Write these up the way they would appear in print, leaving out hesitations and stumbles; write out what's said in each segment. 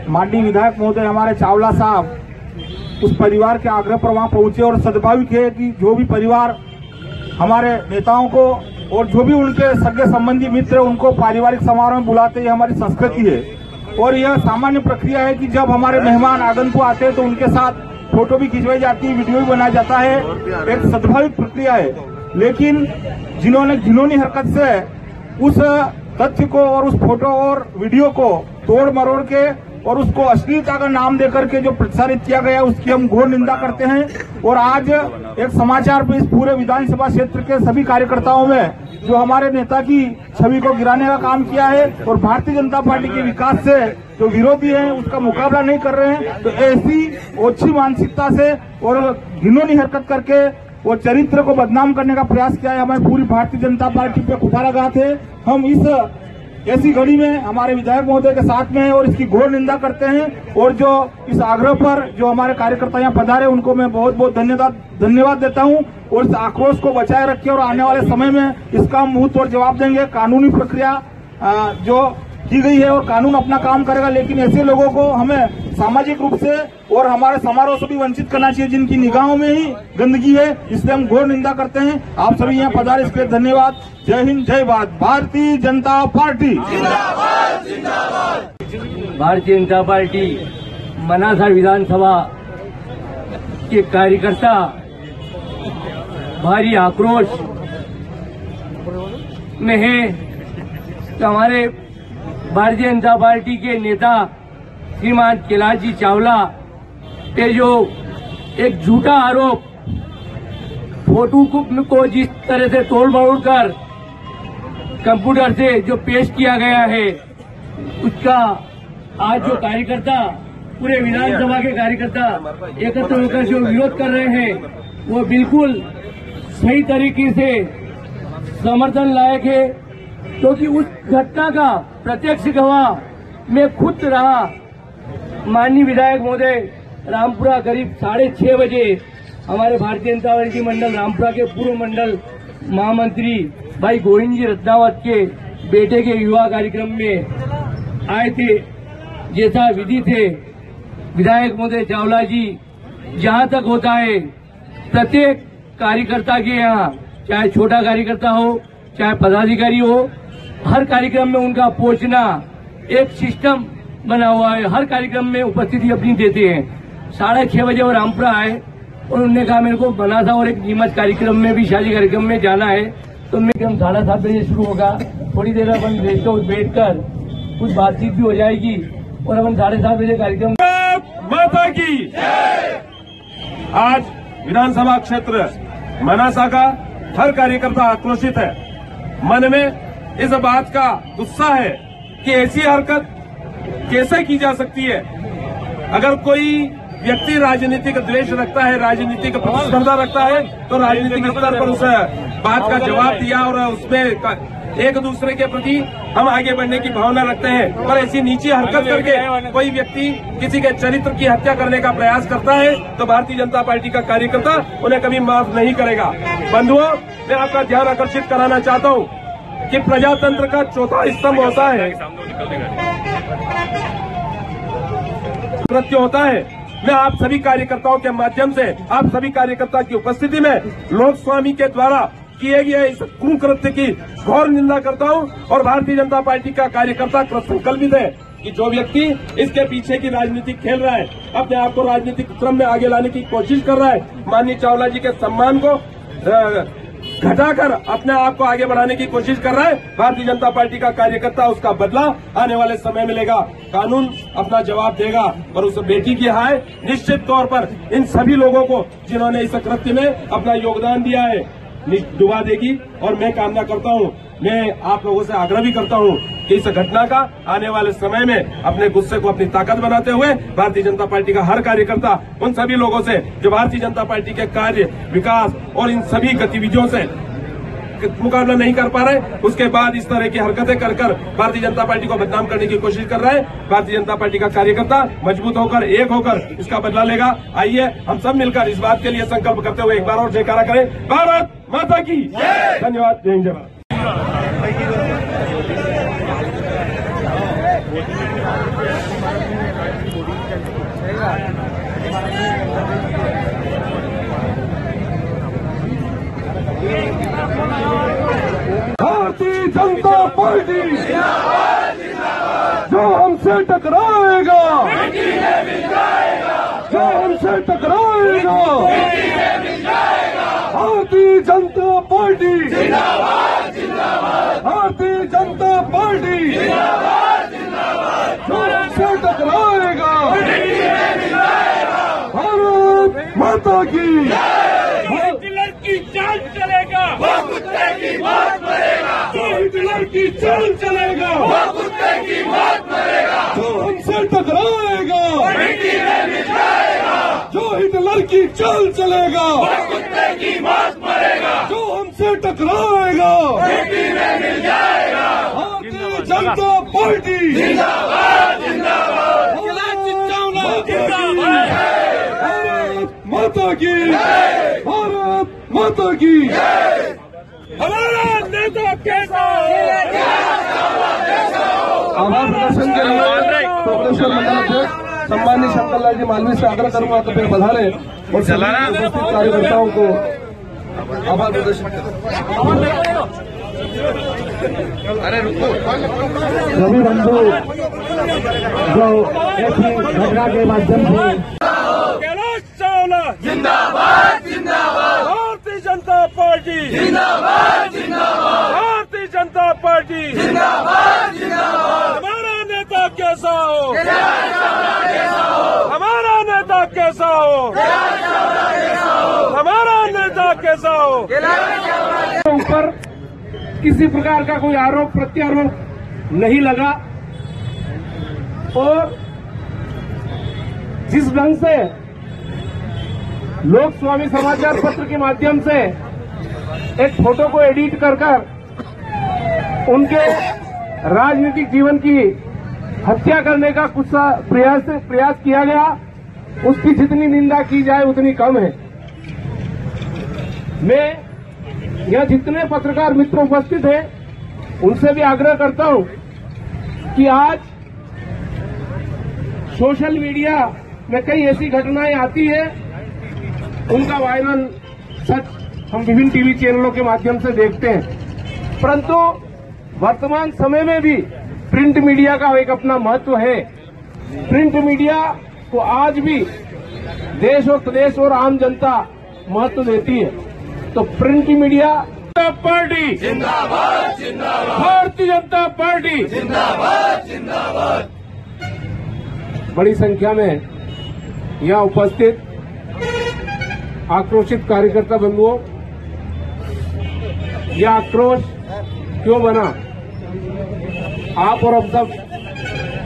माननीय विधायक महोदय हमारे चावला साहब उस परिवार के आग्रह पर वहां पहुंचे और सद्भाविक है कि जो भी परिवार हमारे नेताओं को और जो भी उनके सगे संबंधी मित्र उनको पारिवारिक समारोह में बुलाते हैं, हमारी संस्कृति है। और यह सामान्य प्रक्रिया है कि जब हमारे मेहमान आगंतुक आते हैं तो उनके साथ फोटो भी खिंचवाई जाती है, वीडियो भी बनाया जाता है, एक सद्भाविक प्रक्रिया है। लेकिन जिन्होंने घिनौनी हरकत से उस तथ्य को और उस फोटो और वीडियो को तोड़ मरोड़ के और उसको अश्लीलता का नाम देकर के जो प्रसारित किया गया उसकी हम घोर निंदा करते हैं। और आज एक समाचार पर इस पूरे विधानसभा क्षेत्र के सभी कार्यकर्ताओं में जो हमारे नेता की छवि को गिराने का काम किया है और भारतीय जनता पार्टी के विकास से जो विरोधी हैं उसका मुकाबला नहीं कर रहे हैं, तो ऐसी ओछी मानसिकता से और घिनौनी हरकत करके वो चरित्र को बदनाम करने का प्रयास किया है। हमारी पूरी भारतीय जनता पार्टी पे कुठाराघात है। हम इस ऐसी घड़ी में हमारे विधायक महोदय के साथ में हैं और इसकी घोर निंदा करते हैं। और जो इस आग्रह पर जो हमारे कार्यकर्ता यहाँ पधारे उनको मैं बहुत बहुत धन्यवाद देता हूँ। और इस आक्रोश को बचाए रखिए और आने वाले समय में इसका हम मुंह तोड़ जवाब देंगे। कानूनी प्रक्रिया जो की गई है और कानून अपना काम करेगा, लेकिन ऐसे लोगों को हमें सामाजिक रूप से और हमारे समारोह से भी वंचित करना चाहिए जिनकी निगाहों में ही गंदगी है। इसलिए हम घोर निंदा करते हैं। आप सभी यहाँ पधारे इसके लिए धन्यवाद। जय हिंद, जय भारत। भारतीय जनता पार्टी जिंदाबाद, जिंदाबाद। भारतीय जनता पार्टी मनासा विधानसभा के कार्यकर्ता भारी आक्रोश में है कि हमारे भारतीय जनता पार्टी के नेता श्रीमान कैलाश जी चावला पे जो एक झूठा आरोप फोटो को जिस तरह से तोड़ मरोड़ कर कंप्यूटर से जो पेश किया गया है, उसका आज जो कार्यकर्ता पूरे विधानसभा के कार्यकर्ता एकत्र होकर जो विरोध कर रहे हैं वो बिल्कुल सही तरीके से समर्थन लायक है, क्योंकि उस घटना का प्रत्यक्ष गवाह मैं खुद रहा। माननीय विधायक महोदय रामपुरा करीब 6:30 बजे हमारे भारतीय जनता पार्टी मंडल रामपुरा के पूर्व मंडल महामंत्री भाई गोविंद जी रत्नावत के बेटे के विवाह कार्यक्रम में आए थे। जैसा विधि थे विधायक महोदय चावला जी, जहां तक होता है प्रत्येक कार्यकर्ता के यहाँ, चाहे छोटा कार्यकर्ता हो चाहे पदाधिकारी हो, हर कार्यक्रम में उनका पहुंचना एक सिस्टम बना हुआ है। हर कार्यक्रम में उपस्थिति अपनी देते हैं। 6:30 बजे वो रामपुरा आए और उन्होंने कहा मेरे को बनासा और एक नीमच कार्यक्रम में भी, शादी कार्यक्रम में जाना है, तो मैं 7:30 बजे शुरू होगा, थोड़ी देर अपन बैठ कर कुछ बातचीत भी हो जाएगी और अपन 7:30 बजे कार्यक्रम। माता की आज विधानसभा क्षेत्र मनासा का हर कार्यकर्ता आक्रोशित है। मन में इस बात का गुस्सा है कि ऐसी हरकत कैसे की जा सकती है। अगर कोई व्यक्ति राजनीतिक द्वेष रखता है, राजनीतिक प्रतिस्पर्धा रखता है, तो राजनीतिक स्तर पर उस बात का जवाब दिया और उसमें एक दूसरे के प्रति हम आगे बढ़ने की भावना रखते हैं। पर ऐसी नीची हरकत करके कोई व्यक्ति किसी के चरित्र की हत्या करने का प्रयास करता है तो भारतीय जनता पार्टी का कार्यकर्ता उन्हें कभी माफ नहीं करेगा। बंधुओं, मैं आपका ध्यान आकर्षित कराना चाहता हूं कि प्रजातंत्र का चौथा स्तंभ होता है, कृत्य होता है। मैं आप सभी कार्यकर्ताओं के माध्यम से, आप सभी कार्यकर्ता की उपस्थिति में लोक स्वामी के द्वारा किए गए इस कुकृत्य की घोर निंदा करता हूं और भारतीय जनता पार्टी का कार्यकर्ता संकल्पित है कि जो व्यक्ति इसके पीछे की राजनीति खेल रहा है, अपने आप को राजनीतिक क्रम में आगे लाने की कोशिश कर रहा है, माननीय चावला जी के सम्मान को घटाकर अपने आप को आगे बढ़ाने की कोशिश कर रहा है, भारतीय जनता पार्टी का कार्यकर्ता उसका बदला आने वाले समय मिलेगा। कानून अपना जवाब देगा और उस बेटी की हाय निश्चित तौर पर इन सभी लोगों को जिन्होंने इस कृत्य में अपना योगदान दिया है डुबा देगी। और मैं कामना करता हूं, मैं आप लोगों से आग्रह भी करता हूं कि इस घटना का आने वाले समय में अपने गुस्से को अपनी ताकत बनाते हुए भारतीय जनता पार्टी का हर कार्यकर्ता उन सभी लोगों से जो भारतीय जनता पार्टी के कार्य, विकास और इन सभी गतिविधियों से मुकाबला नहीं कर पा रहे, उसके बाद इस तरह की हरकतें कर भारतीय जनता पार्टी को बदनाम करने की कोशिश कर रहा है। भारतीय जनता पार्टी का कार्यकर्ता मजबूत होकर, एक होकर इसका बदला लेगा। आइए हम सब मिलकर इस बात के लिए संकल्प करते हुए एक बार और जयकारा करें, भारत माता की धन्यवाद। जय हिंद, जय भारत। टकराएगा, जो हमसे टकराएगा, भारतीय जनता पार्टी, भारतीय जनता पार्टी, जो हमसे टकराएगा, भारत माता की, हिटलर की चाल चलेगा, वो कुत्ते की मौत मरेगा, जो हिटलर की चाल चलेगा, वो कुत्ते की मौत मरेगा, जो हमसे टकराएगा, मिट्टी में मिल जाएगा, जो हिटलर की चाल चलेगा, वो कुत्ते की मौत मरेगा, जो हमसे टकराएगा, मिट्टी में मिल जाएगा। भारतीय जनता पार्टी, जिंदाबाद जिंदाबाद भारत माता की, भारत माता की। हमारा नेता कैसा हो? आभार प्रदर्शन के लिए प्रोफेसर मंडल अध्यक्ष सम्मानित शंकरलाल जी मालवी से आग्रह करूंगा तो फिर बधाने और सभी उपस्थित कार्यकर्ताओं को आभार प्रदर्शन सभी बंधु जो ऐसी घटना के माध्यम से कैलाश चावला जिंदाबाद जिंदाबाद भारतीय जनता पार्टी, जिंदाबाद जिंदाबाद भारतीय जनता पार्टी, जिंदाबाद जिंदाबाद हमारा नेता कैसा हो? कैलाश चावला कैसा हो? हमारा नेता कैसा हो? कैलाश चावला कैसा हो? हमारा नेता कैसा हो? कैलाश चावला के ऊपर किसी प्रकार का कोई आरोप प्रत्यारोप नहीं लगा और जिस ढंग से लोक स्वामी समाचार पत्र के माध्यम से एक फोटो को एडिट कर उनके राजनीतिक जीवन की हत्या करने का कुछ प्रयास किया गया, उसकी जितनी निंदा की जाए उतनी कम है। मैं यहाँ जितने पत्रकार मित्र उपस्थित हैं उनसे भी आग्रह करता हूं कि आज सोशल मीडिया में कई ऐसी घटनाएं आती है, उनका वायरल सच हम विभिन्न टीवी चैनलों के माध्यम से देखते हैं, परंतु वर्तमान समय में भी प्रिंट मीडिया का एक अपना महत्व है। प्रिंट मीडिया को आज भी देश और प्रदेश और आम जनता महत्व देती है, तो प्रिंट मीडिया पार्टी जिंदाबाद जिंदाबाद भारतीय जनता पार्टी जिंदाबाद जिंदाबाद। बड़ी संख्या में यहाँ उपस्थित आक्रोशित कार्यकर्ता बंधुओं, यह आक्रोश क्यों बना आप और अब सब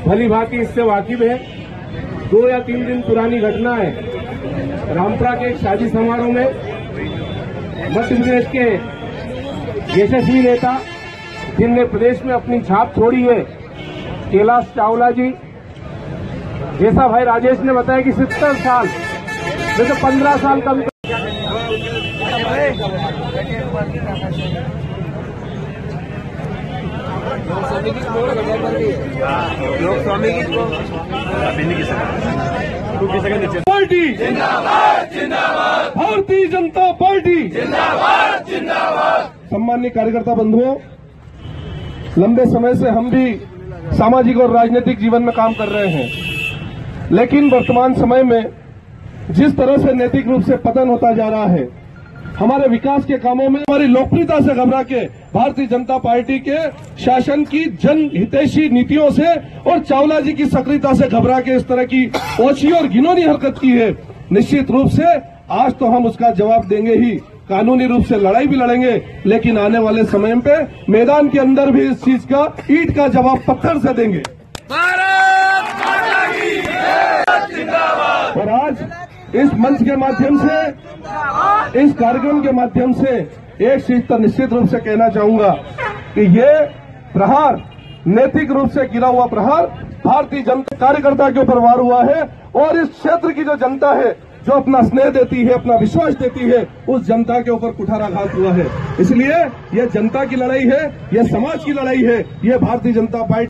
भली भांति इससे वाकिफ है। 2 या 3 दिन पुरानी घटना है, रामपुरा के एक शादी समारोह में मध्य प्रदेश के यशस्वी नेता जिनने प्रदेश में अपनी छाप छोड़ी है, कैलाश चावला जी, जैसा भाई राजेश ने बताया कि 70 साल जैसे 15 साल का पार्टी, जिंदाबाद जिंदाबाद भारतीय जनता पार्टी। जिंदाबाद जिंदाबाद। सम्मानीय कार्यकर्ता बंधुओं, लंबे समय से हम भी सामाजिक और राजनीतिक जीवन में काम कर रहे हैं, लेकिन वर्तमान समय में जिस तरह से नैतिक रूप से पतन होता जा रहा है, हमारे विकास के कामों में हमारी लोकप्रियता से घबरा के भारतीय जनता पार्टी के शासन की जन हितैषी नीतियों से और चावला जी की सक्रियता से घबरा के इस तरह की ओछी और घिनौनी हरकत की है। निश्चित रूप से आज तो हम उसका जवाब देंगे ही, कानूनी रूप से लड़ाई भी लड़ेंगे, लेकिन आने वाले समय पे मैदान के अंदर भी इस चीज का ईंट का जवाब पत्थर से देंगे। भारत माता की जय। जिंदाबाद। और आज इस मंच के माध्यम से, इस कार्यक्रम के माध्यम से एक चीज तो निश्चित रूप से कहना चाहूंगा कि ये प्रहार नैतिक रूप से गिरा हुआ प्रहार भारतीय जनता कार्यकर्ता के ऊपर वार हुआ है, और इस क्षेत्र की जो जनता है, जो अपना स्नेह देती है, अपना विश्वास देती है, उस जनता के ऊपर कुठाराघात हुआ है। इसलिए यह जनता की लड़ाई है, यह समाज की लड़ाई है, यह भारतीय जनता पार्टी